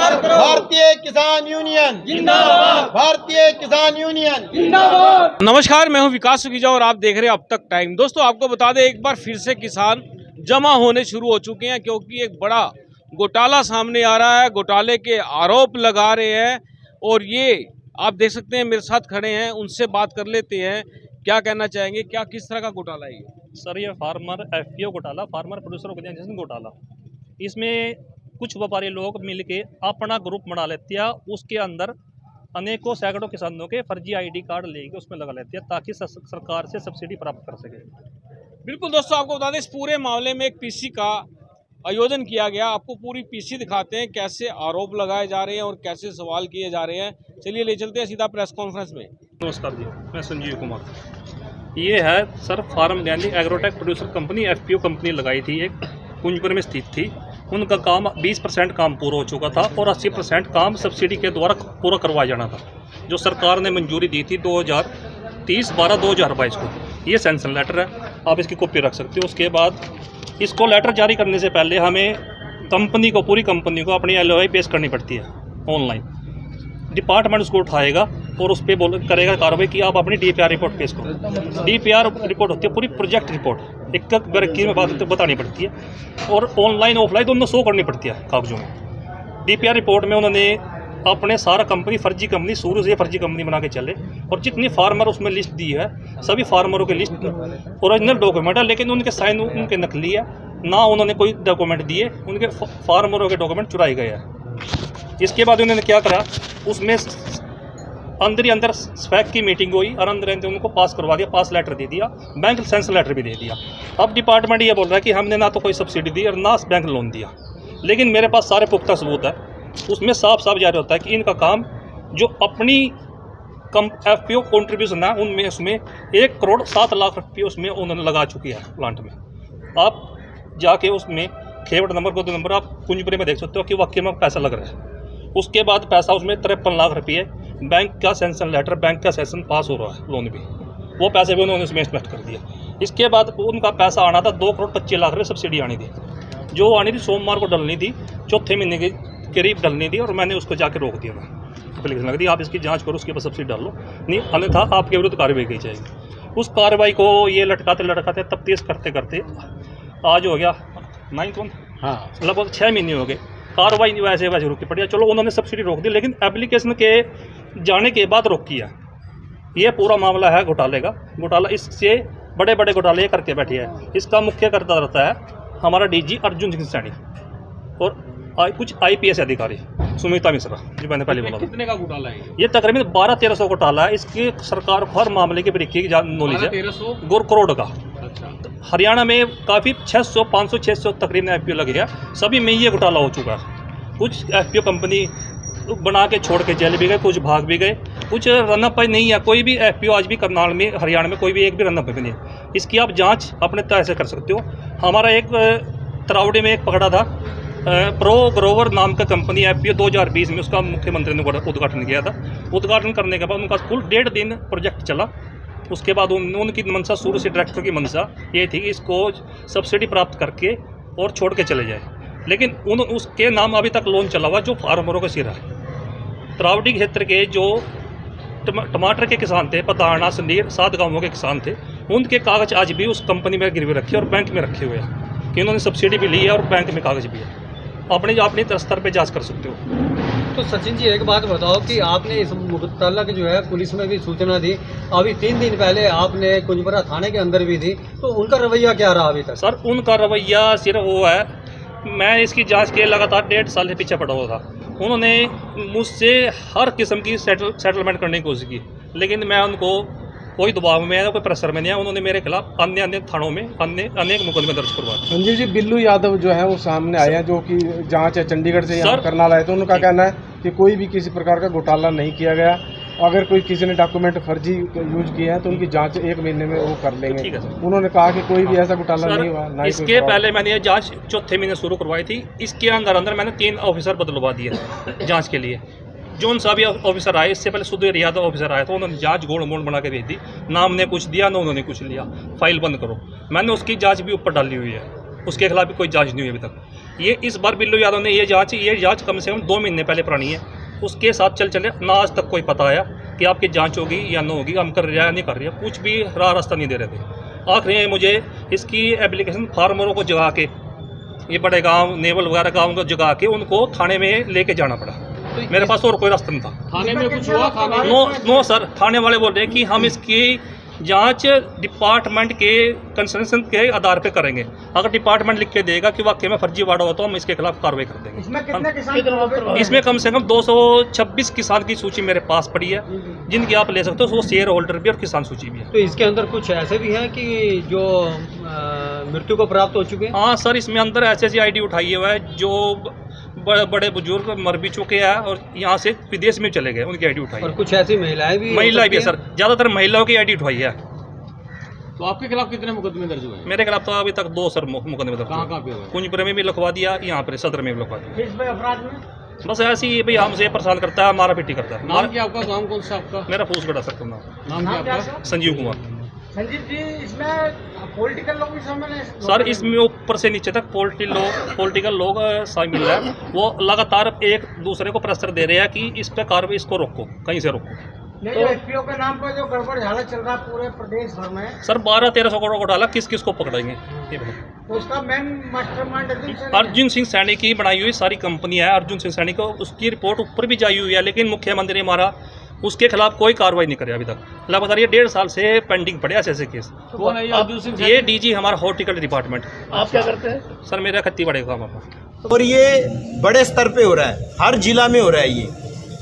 भारतीय किसान यूनियन जिंदाबाद, भारतीय किसान यूनियन जिंदाबाद। नमस्कार, मैं हूं विकास सुखीजा और आप देख रहे हैं अब तक टाइम। दोस्तों, आपको बता दें, एक बार फिर से किसान जमा होने शुरू हो चुके हैं क्योंकि एक बड़ा घोटाला सामने आ रहा है। घोटाले के आरोप लगा रहे हैं और ये आप देख सकते हैं मेरे साथ खड़े हैं, उनसे बात कर लेते हैं। क्या कहना चाहेंगे, क्या किस तरह का घोटाला है ये? सर, ये फार्मर एफपीओ घोटाला, फार्मर प्रोड्यूसर ऑर्गेनाइजेशन घोटाला, इसमें कुछ व्यापारी लोग मिलके अपना ग्रुप बना लेते हैं। उसके अंदर अनेकों सैकड़ों किसानों के फर्जी आईडी कार्ड लेके उसमें लगा लेते हैं ताकि सरकार से सब्सिडी प्राप्त कर सके। बिल्कुल दोस्तों, आपको बता दें, इस पूरे मामले में एक पीसी का आयोजन किया गया। आपको पूरी पीसी दिखाते हैं, कैसे आरोप लगाए जा रहे हैं और कैसे सवाल किए जा रहे हैं। चलिए ले चलते हैं सीधा प्रेस कॉन्फ्रेंस में। नमस्कार जी, मैं संजीव कुमार। ये है सर फार्म गैंडी agrotech producer company, FPO company लगाई थी, एक कुंजपुर में स्थित थी। उनका काम 20% काम पूरा हो चुका था और 80% काम सब्सिडी के द्वारा पूरा करवाया जाना था, जो सरकार ने मंजूरी दी थी 2030/12/2022 को। ये सैंक्शन लेटर है, आप इसकी कॉपी रख सकते हो। उसके बाद इसको लेटर जारी करने से पहले हमें कंपनी को, पूरी कंपनी को अपनी LOI पेश करनी पड़ती है ऑनलाइन। डिपार्टमेंट उसको उठाएगा और उस पर करेगा कार्रवाई कि आप अपनी DPR रिपोर्ट पेश करो। DPR रिपोर्ट होती है पूरी प्रोजेक्ट रिपोर्ट, एक बारीकी में बात बतानी पड़ती है और ऑनलाइन ऑफलाइन दोनों शो करनी पड़ती है कागजों में। DPR रिपोर्ट में उन्होंने अपने सारा कंपनी, फर्जी कंपनी, शुरू से फर्जी कंपनी बना के चले और जितनी फार्मर उसमें लिस्ट दी है, सभी फार्मरों की लिस्ट ओरिजिनल डॉक्यूमेंट है, लेकिन उनके साइन उनके नकली है। ना उन्होंने कोई डॉक्यूमेंट दिए, उनके फार्मरों के डॉक्यूमेंट चुराए गए हैं। इसके बाद उन्होंने क्या करा, उसमें अंदर ही अंदर स्पैक की मीटिंग हुई और अंदर अंदर उनको पास करवा दिया, पास लेटर दे दिया, बैंक लाइसेंस लेटर भी दे दिया। अब डिपार्टमेंट ये बोल रहा है कि हमने ना तो कोई सब्सिडी दी और ना बैंक लोन दिया, लेकिन मेरे पास सारे पुख्ता सबूत है। उसमें साफ साफ जारी होता है कि इनका काम जो अपनी एफपीओ कॉन्ट्रीब्यूशन है उनमें, उसमें 1 करोड़ 7 लाख रुपये उसमें उन्होंने लगा चुकी है प्लांट में। आप जाके उसमें खेवड़ नंबर, गोद नंबर आप कुंजपुरी में देख सकते हो कि वाकई में पैसा लग रहा है। उसके बाद पैसा उसमें 53 लाख रुपये, बैंक का सैंक्शन लेटर, बैंक का सेशन पास हो रहा है, लोन भी, वो पैसे भी उन्होंने उसमें इन्वेस्ट कर दिया। इसके बाद उनका पैसा आना था 2 करोड़ 25 लाख रुपये सब्सिडी आनी थी, जो आनी थी सोमवार को डलनी थी, चौथे महीने के करीब डलनी थी, और मैंने उसको जाके रोक दिया। मैं एप्लीकेशन लग दी, आप इसकी जांच करो, उसके बाद सब्सिडी डाल लो, नहीं अन्यथा आपके विरुद्ध कार्रवाई की जाएगी। उस कार्रवाई को ये लटकाते तफ्तीश करते करते आज हो गया 9 मंथ, हाँ, लगभग 6 महीने हो गए। कार्रवाई वैसे रुकी पड़ी है। चलो, उन्होंने सब्सिडी रोक दी, लेकिन एप्लीकेशन के जाने के बाद रोकी है। ये पूरा मामला है घोटाले का। घोटाला, इससे बड़े बड़े घोटाले करके बैठे हैं। इसका मुख्य करता रहता है हमारा DG अर्जुन सिंह सैनी और कुछ IPS अधिकारी, सुमिता मिश्रा, जो मैंने पहले बोला। कितने का घोटाला है ये तकरीबन 1200-1300 घोटाला है। इसकी सरकार को हर मामले की बारीकी की नॉलेज है। 1300 करोड़ का। अच्छा। हरियाणा में काफ़ी 600, 500, 600 तकरीबन FPO लगे हैं, सभी में ये घोटाला हो चुका है। कुछ FPO कंपनी बना के छोड़ के जेल भी गए, कुछ भाग भी गए, कुछ रनअप नहीं है। कोई भी FPO आज भी करनाल में, हरियाणा में कोई भी एक भी रनअप नहीं है। इसकी आप जाँच अपने तरह से कर सकते हो। हमारा एक तरावड़ी में एक पकड़ा था, प्रो ग्रोवर नाम का कंपनी FPO 2020 में, उसका मुख्यमंत्री ने उद्घाटन किया था। उद्घाटन करने के बाद उनका कुल 1.5 दिन प्रोजेक्ट चला। उसके बाद उनकी मंशा, शुरू से डायरेक्टर की मंशा ये थी कि इसको सब्सिडी प्राप्त करके और छोड़ के चले जाए, लेकिन उसके नाम अभी तक लोन चला हुआ जो फार्मरों का सिरा है। तरावड़ी क्षेत्र के जो टमाटर के किसान थे, पताना, संडीर, 7 गाँवों के किसान थे, उनके कागज आज भी उस कंपनी में गिरवी रखे और बैंक में रखे हुए हैं कि उन्होंने सब्सिडी भी ली है और बैंक में कागज भी है। अपने स्तर पे जांच कर सकते हो। तो सचिन जी, एक बात बताओ कि आपने इस घोटाला की जो है पुलिस में भी सूचना दी, अभी 3 दिन पहले आपने कुंजपुरा थाने के अंदर भी थी, तो उनका रवैया क्या रहा अभी तक? सर, उनका रवैया सिर्फ वो है, मैं इसकी जांच के लगातार 1.5 साल से पीछे पड़ा हुआ था। उन्होंने मुझसे हर किस्म की सेटलमेंट करने की कोशिश की, लेकिन मैं उनको कोई दबाव में है, कोई प्रेशर में नहीं है। उन्होंने मेरे खिलाफ अन्य थानों में अनेक मुकदमे दर्ज करवाए। संजीव जी, बिल्लू यादव जो है वो सामने आए हैं, जो कि जांच है चंडीगढ़ से यहाँ करनाल आए, तो उनका कहना है कि कोई भी किसी प्रकार का घोटाला नहीं किया गया। अगर कोई किसी ने डॉक्यूमेंट फर्जी यूज किए हैं तो उनकी जांच 1 महीने में वो कर लेंगे। उन्होंने कहा कि कोई भी ऐसा घोटाला नहीं हुआ। इसके पहले मैंने ये जांच चौथे महीने शुरू करवाई थी। इसके अंदर मैंने 3 ऑफिसर बदलवा दिए जांच के लिए। जोन सा भी ऑफिसर आए, इससे पहले सुधीर यादव ऑफिसर आया था, उन्होंने जांच गोल मोल बना के भेज दी। ना हमने कुछ दिया, ना उन्होंने कुछ लिया, फाइल बंद करो। मैंने उसकी जांच भी ऊपर डाली हुई है। उसके खिलाफ भी कोई जांच नहीं हुई अभी तक। ये इस बार बिल्लू यादव ने ये जांच कम से कम 2 महीने पहले पुरानी है, उसके साथ चले ना आज तक कोई पता आया कि आपकी जांच होगी या न होगी, हम कर रहे हैं या नहीं कर रहे हैं, कुछ भी रास्ता नहीं दे रहे थे। आखिर मुझे इसकी एप्लीकेशन फार्मरों को जगा के, ये बड़े गांव नेवल वगैरह गांव को जगा के उनको थाने में लेके जाना पड़ा। मेरे पास और कोई रास्ता नहीं था। थाने में कुछ हुआ? नो सर, थाने वाले बोल रहे हैं कि हम इसकी जांच डिपार्टमेंट के कंसर्न के आधार पे करेंगे। अगर डिपार्टमेंट लिख के देगा कि वाकई में फर्जीवाड़ा हो तो हम इसके खिलाफ कार्रवाई कर देंगे। इसमें कितने किसान? इसमें कम से कम 226 किसान की सूची मेरे पास पड़ी है, जिनकी आप ले सकते हो। वो शेयर होल्डर भी और किसान सूची भी है। तो इसके अंदर कुछ ऐसे भी हैं कि जो मृत्यु को प्राप्त हो चुके हैं? हाँ सर, इसमें अंदर ऐसी आईडी उठाई हुआ है जो बड़े बुजुर्ग मर भी चुके हैं और यहाँ से विदेश में चले गए, उनकी आईडी उठाई और है। कुछ ऐसी महिलाएं भी है सर, ज़्यादातर महिलाओं की आईडी उठाई है। तो आपके खिलाफ कितने मुकदमे दर्ज हुए हैं? मेरे खिलाफ तो अभी तक 2 सर मुकदमे दर्ज। कहाँ पे हुए? कुंजपुर में भी लिखवा दिया, यहाँ पर सदर में भी लिखवा दिया। किस अपराध में? बस ऐसे ही भाई हमसे परेशान करता है, मारा पीटी करता है। नाम क्या आपका? गाँव कौन सा आपका? मेरा फूसगढ़ सर का नाम क्या आपका? संजीव कुमार। संजीव जी, इसमें पॉलिटिकल लोग भी शामिल हैं? सर इसमें ऊपर से नीचे तक पॉलिटिकल लोग शामिल है। वो लगातार एक दूसरे को प्रेशर दे रहे हैं कि इस पे कार्रवाई, इसको रोको, कहीं से रोको। नहीं, जो एफपीओ के नाम पर जो गड़बड़ झाड़ा चल रहा है पूरे प्रदेश भर में, सर 1200-1300 करोड़ को डाला, किस किस को पकड़ेंगे ये बताओ। तो उसका मेन मास्टरमाइंड अर्जुन सिंह सैनी की बनाई हुई सारी कंपनी है। अर्जुन सिंह सैनी को उसकी रिपोर्ट ऊपर भी जाई हुई है, लेकिन मुख्यमंत्री हमारा उसके खिलाफ कोई कार्रवाई नहीं करे अभी तक। लगातार ये 1.5 साल से पेंडिंग पड़े ऐसे केस। कौन है ये अर्जुन सिंह? ये डीजी हमारा हॉर्टिकल्चर डिपार्टमेंट। आप क्या करते हैं? सर मेरा खेती बड़े काम है। और ये बड़े स्तर पे हो रहा है, हर जिला में हो रहा है। ये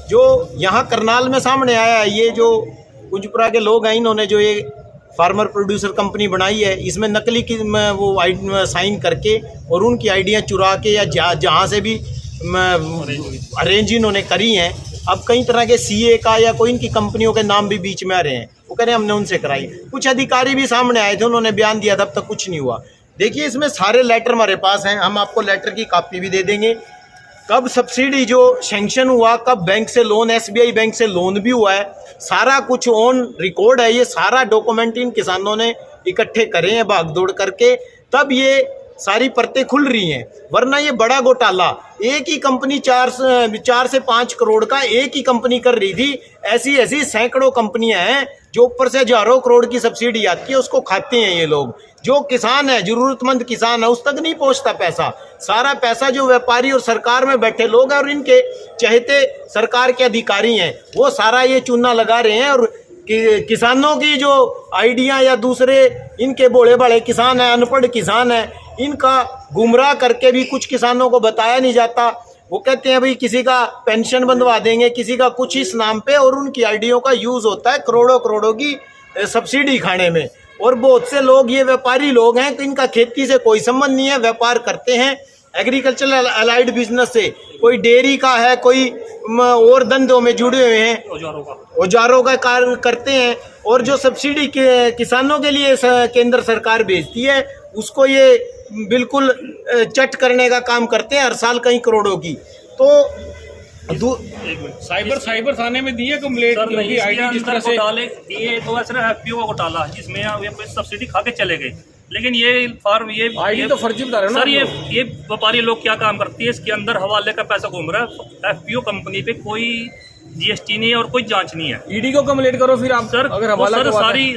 जो यहाँ करनाल में सामने आया है, ये जो कुंजपुरा के लोग हैं, इन्होंने जो ये फार्मर प्रोड्यूसर कंपनी बनाई है, इसमें नकली की वो साइन करके और उनकी आइडियाँ चुरा के या जहाँ से भी अरेंज इन्होंने करी हैं। अब कई तरह के सीए का या कोई इनकी कंपनियों के नाम भी बीच में आ रहे हैं। वो कह रहे हैं हमने उनसे कराई। कुछ अधिकारी भी सामने आए थे, उन्होंने बयान दिया था, तब तक कुछ नहीं हुआ। देखिए इसमें सारे लेटर हमारे पास हैं, हम आपको लेटर की कॉपी भी दे देंगे। कब सब्सिडी जो सैंक्शन हुआ, कब बैंक से लोन, एसबीआई बैंक से लोन भी हुआ है, सारा कुछ ऑन रिकॉर्ड है। ये सारा डॉक्यूमेंट इन किसानों ने इकट्ठे करे हैं भागदौड़ करके, तब ये सारी परतें खुल रही हैं। वरना ये बड़ा घोटाला, एक ही कंपनी 4 से 5 करोड़ का एक ही कंपनी कर रही थी। ऐसी ऐसी सैकड़ों कंपनियां हैं जो ऊपर से हजारों करोड़ की सब्सिडी आती है, उसको खाते हैं ये लोग। जो किसान है, जरूरतमंद किसान है, उस तक नहीं पहुंचता पैसा। सारा पैसा जो व्यापारी और सरकार में बैठे लोग हैं और इनके चहेते सरकार के अधिकारी हैं, वो सारा ये चूना लगा रहे हैं। और किसानों की जो आइडिया या दूसरे इनके बोले बड़े किसान हैं, अनपढ़ किसान हैं, इनका गुमराह करके भी कुछ किसानों को बताया नहीं जाता। वो कहते हैं भाई किसी का पेंशन बंधवा देंगे, किसी का कुछ इस नाम पे, और उनकी आइडियों का यूज़ होता है करोड़ों करोड़ों की सब्सिडी खाने में। और बहुत से लोग ये व्यापारी लोग हैं, तो इनका खेती से कोई संबंध नहीं है, व्यापार करते हैं एग्रीकल्चरल अलाइड बिजनेस से। कोई डेयरी का है, कोई और धंधों में जुड़े हुए हैं, औजारों का कार्य करते हैं। और जो सब्सिडी किसानों के लिए केंद्र सरकार भेजती है, उसको ये बिल्कुल चट करने का काम करते हैं हर साल कई करोड़ों की। तो साइबर थाने में दिए कंप्लेंट की आईडी जिस तरह से डाले दिए, तो ऐसा एफपीओ का घोटाला जिसमें सब्सिडी खा के चले गए। लेकिन ये फार्म ये आईडी तो फर्जी बता रहे हो ना सर। ये व्यापारी लोग क्या काम करती है, इसके अंदर हवाले का पैसा घूम रहा है। एफपीओ कंपनी पे कोई जीएसटी नहीं है और कोई जांच नहीं है। ईडी को कंप्लेंट करो फिर आप सर। अगर हवाला सर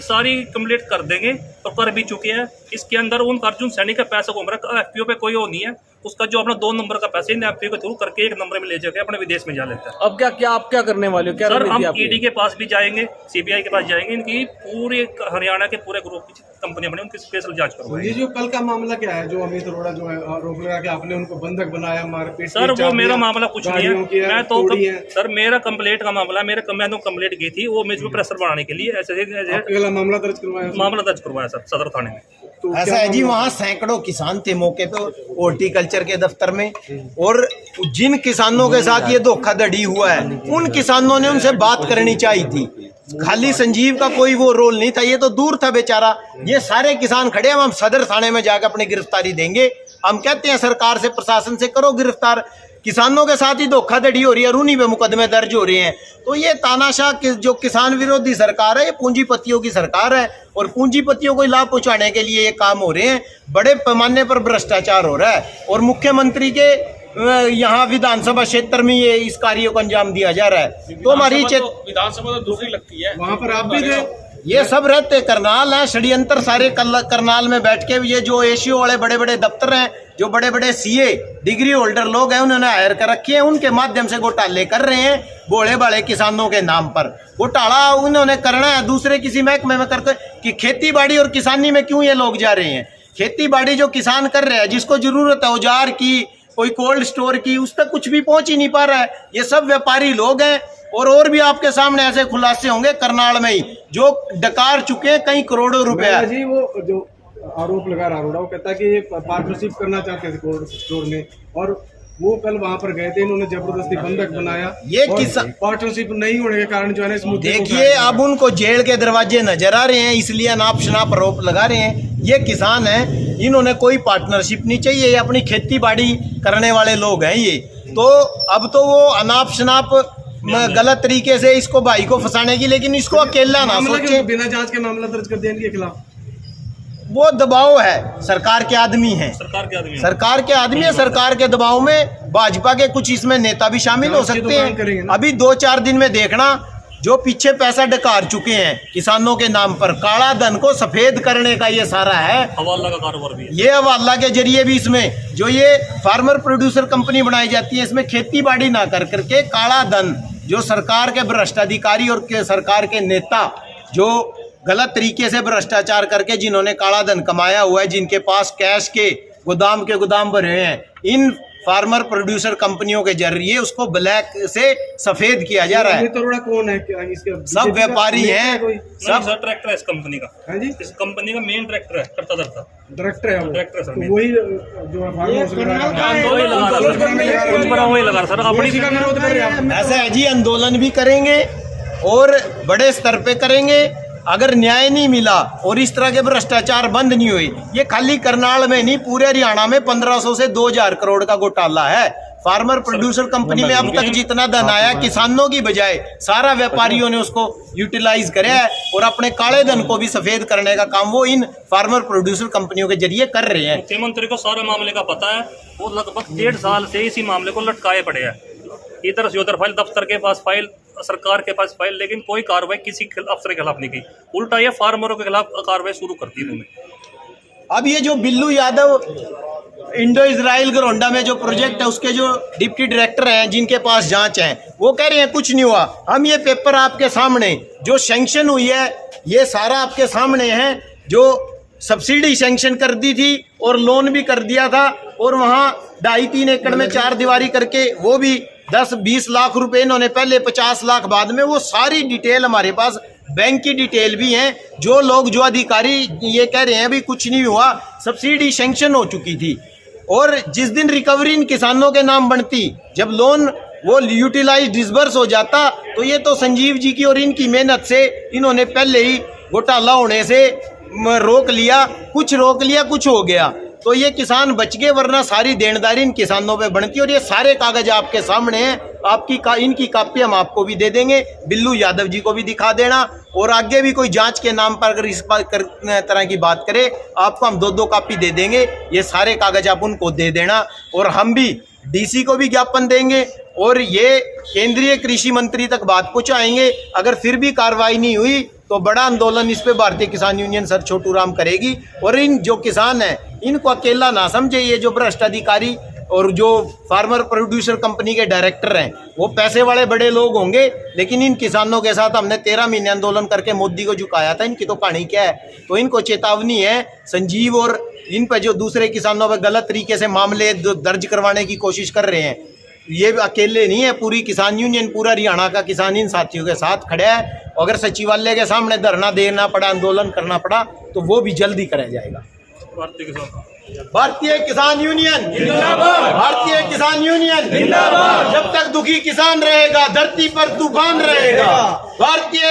सारी कंप्लेंट कर देंगे और कर भी चुके हैं। इसके अंदर उन अर्जुन सैनी का पैसा घूम रहा है। एफपीओ पे कोई वो नहीं है, उसका जो अपना 2 नंबर का पैसा एफपीओ के थ्रू करके 1 नंबर में ले जाके अपने विदेश में जा लेता है। अब क्या आप क्या करने वाले हो? क्या सर हम ईडी के पास भी जाएंगे, सीबीआई के पास जाएंगे, इनकी पूरे हरियाणा के पूरे ग्रुप की कंपनियां बनी, उनकी स्पेशल जांच करवाएंगे। ये जो कल का मामला क्या है, जो अमित अरोड़ा जो है आरोप लगा कि आपने उनको बंधक बनाया, मारपीट? सर वो मेरा मामला कुछ नहीं है। मैं तो सर मेरा कंप्लेंट का मामला, मैं तो कंप्लेंट की थी वो मुझ पर प्रेशर बढ़ाने के लिए ऐसे मामला दर्ज करवाया सर सदर थाने में। तो ऐसा है जी, वहाँ सैकड़ों किसान थे मौके पे हॉर्टिकल्चर के दफ्तर में। और जिन किसानों के साथ ये धोखाधड़ी हुआ है, उन किसानों ने उनसे बात करनी चाहिए थी। खाली संजीव का कोई वो रोल नहीं था, ये तो दूर था बेचारा। ये सारे किसान खड़े हैं, हम सदर थाने में जाकर अपनी गिरफ्तारी देंगे। हम कहते हैं सरकार से, प्रशासन से, करो गिरफ्तार। किसानों के साथ ही धोखाधड़ी हो रही है और उन्हीं पे मुकदमे दर्ज हो रहे हैं। तो ये तानाशाह जो किसान विरोधी सरकार है, ये पूंजीपतियों की सरकार है और पूंजीपतियों को लाभ पहुंचाने के लिए ये काम हो रहे हैं। बड़े पैमाने पर भ्रष्टाचार हो रहा है और मुख्यमंत्री के यहाँ विधानसभा क्षेत्र में ये इस कार्य को अंजाम दिया जा रहा है। तो हमारी विधानसभा तो दूसरी लगती है, वहाँ पर आप भी थे। ये सब रहते करनाल हैं, षड्यंत्र सारे करनाल में बैठ के ये जो एशियो वाले बड़े बड़े दफ्तर हैं, जो बड़े बड़े सीए डिग्री होल्डर लोग हैं, उन्होंने हायर कर रखे हैं, उनके माध्यम से घोटाले कर रहे हैं भोले भाले किसानों के नाम पर। घोटाला उन्होंने करना है दूसरे किसी महकमे में करके कि खेती बाड़ी और किसानी में क्यों ये लोग जा रहे हैं। खेती बाड़ी जो किसान कर रहे हैं, जिसको जरूरत है औजार की, कोई कोल्ड स्टोर की, उस तक कुछ भी पहुंच ही नहीं पा रहा है। ये सब व्यापारी लोग हैं और भी आपके सामने ऐसे खुलासे होंगे करनाल में ही जो डकार चुके हैं कई करोड़ों रुपया। जी वो जो आरोप लगा अरोड़ा, वो कहता है कि ये पार्टनरशिप करना चाहते थे कोल्ड स्टोर में और वो कल वहां पर गए थे, इन्होंने जबरदस्ती बंधक बनाया। ये किसान पार्टनरशिप नहीं होने के कारण जो है ना इस मुद्दे को देखिए अब उनको जेल के दरवाजे नजर आ रहे हैं, इसलिए अनाप शनाप आरोप लगा रहे हैं। ये किसान हैं, इन्होंने कोई पार्टनरशिप नहीं चाहिए, ये अपनी खेती बाड़ी करने वाले लोग हैं ये। तो अब तो वो अनाप शनाप गलत तरीके से इसको भाई को फंसाने की, लेकिन इसको अकेला ना सोचे। बिना जांच के मामला दर्ज कर दिया इनके खिलाफ। वो दबाव है, सरकार के आदमी हैं, सरकार के आदमी सरकार के आदमी है। सरकार के दबाव में भाजपा के कुछ इसमें नेता भी शामिल हो सकते हैं। अभी 2-4 दिन में देखना, जो पीछे पैसा डकार चुके हैं किसानों के नाम पर, काला धन को सफेद करने का ये सारा है। हवाला का कारोबार भी है। ये हवाला के जरिए भी इसमें जो ये फार्मर प्रोड्यूसर कंपनी बनाई जाती है, इसमें खेती बाड़ी ना कर करके काला धन, जो सरकार के भ्रष्टाधिकारी और के सरकार के नेता जो गलत तरीके से भ्रष्टाचार करके जिन्होंने काला धन कमाया हुआ है, जिनके पास कैश के गोदाम भरे हैं, इन फार्मर प्रोड्यूसर कंपनियों के जरिए उसको ब्लैक से सफेद किया जा रहा है। तरोड़ा कौन है इसके? सब व्यापारी हैं, सब डायरेक्टर है इस कंपनी का। हाँ जी, इस कंपनी का मेन डायरेक्टर है, करता डायरेक्टर है वो। डायरेक्टर सर, तो वही जो वही लगा सर अपनी का विरोध कर रहे हैं। ऐसा है जी, आंदोलन भी करेंगे और बड़े स्तर पे करेंगे। अगर न्याय नहीं मिला और इस तरह के भ्रष्टाचार बंद नहीं हुई, ये खाली करनाल में नहीं पूरे हरियाणा में 1500 से 2000 करोड़ का घोटाला है। फार्मर प्रोड्यूसर कंपनी में अब तक जितना धन आया किसानों की बजाय सारा व्यापारियों ने उसको यूटिलाइज कराया है और अपने काले धन को भी सफेद करने का काम वो इन फार्मर प्रोड्यूसर कंपनियों के जरिए कर रहे हैं। मुख्यमंत्री को सारे मामले का पता है, वो लगभग 1.5 साल से इसी मामले को लटकाए पड़े हैं। इधर से उधर फाइल, दफ्तर के पास फाइल, सरकार के पास फाइल, लेकिन कोई कार्रवाई किसी अफसर के खिलाफ नहीं की। उल्टा ये फार्मरों के खिलाफ कार्रवाई शुरू कर दी उन्होंने। अब ये जो बिल्लू यादव इंडो इजराइल गरोंडा में जो प्रोजेक्ट है, उसके जो डिप्टी डायरेक्टर हैं, जिनके पास जांच है, वो कह रहे हैं कुछ नहीं हुआ। हम ये पेपर आपके सामने जो सैंक्शन हुई है, ये सारा आपके सामने है। जो सब्सिडी सैंक्शन कर दी थी और लोन भी कर दिया था, और वहाँ 2.5-3 एकड़ में 4 दीवारी करके वो भी 10-20 लाख रुपए इन्होंने पहले, 50 लाख बाद में। वो सारी डिटेल हमारे पास, बैंक की डिटेल भी है। जो लोग, जो अधिकारी ये कह रहे हैं अभी कुछ नहीं हुआ, सब्सिडी सैंक्शन हो चुकी थी। और जिस दिन रिकवरी इन किसानों के नाम बनती, जब लोन वो यूटिलाइज डिसबर्स हो जाता, तो ये तो संजीव जी की और इनकी मेहनत से इन्होंने पहले ही घोटाला होने से रोक लिया, कुछ हो गया। तो ये किसान बच गए, वरना सारी देनदारी इन किसानों पे बनती। और ये सारे कागज आपके सामने हैं, इनकी कापी हम आपको भी दे देंगे, बिल्लू यादव जी को भी दिखा देना। और आगे भी कोई जांच के नाम पर अगर इस तरह की बात करे, आपको हम 2-2 कापी दे देंगे। ये सारे कागज आप उनको दे देना, और हम भी डीसी को भी ज्ञापन देंगे और ये केंद्रीय कृषि मंत्री तक बात पहुंचाएंगे। अगर फिर भी कार्रवाई नहीं हुई तो बड़ा आंदोलन इस पे भारतीय किसान यूनियन सर छोटू राम करेगी। और इन जो किसान हैं, इनको अकेला ना समझे। ये जो भ्रष्ट अधिकारी और जो फार्मर प्रोड्यूसर कंपनी के डायरेक्टर हैं, वो पैसे वाले बड़े लोग होंगे, लेकिन इन किसानों के साथ हमने 13 महीने आंदोलन करके मोदी को झुकाया था। इनकी तो कहानी क्या है? तो इनको चेतावनी है संजीव और इन पर जो दूसरे किसानों पर गलत तरीके से मामले दर्ज करवाने की कोशिश कर रहे हैं। ये अकेले नहीं है, पूरी किसान यूनियन, पूरा हरियाणा का किसान इन साथियों के साथ खड़ा है। अगर सचिवालय के सामने धरना देना पड़ा, आंदोलन करना पड़ा, तो वो भी जल्दी कराया जाएगा। भारतीय किसान यूनियन जिंदाबाद, भारतीय किसान यूनियन जिंदाबाद। जब तक दुखी किसान रहेगा, धरती पर तूफान रहेगा। भारतीय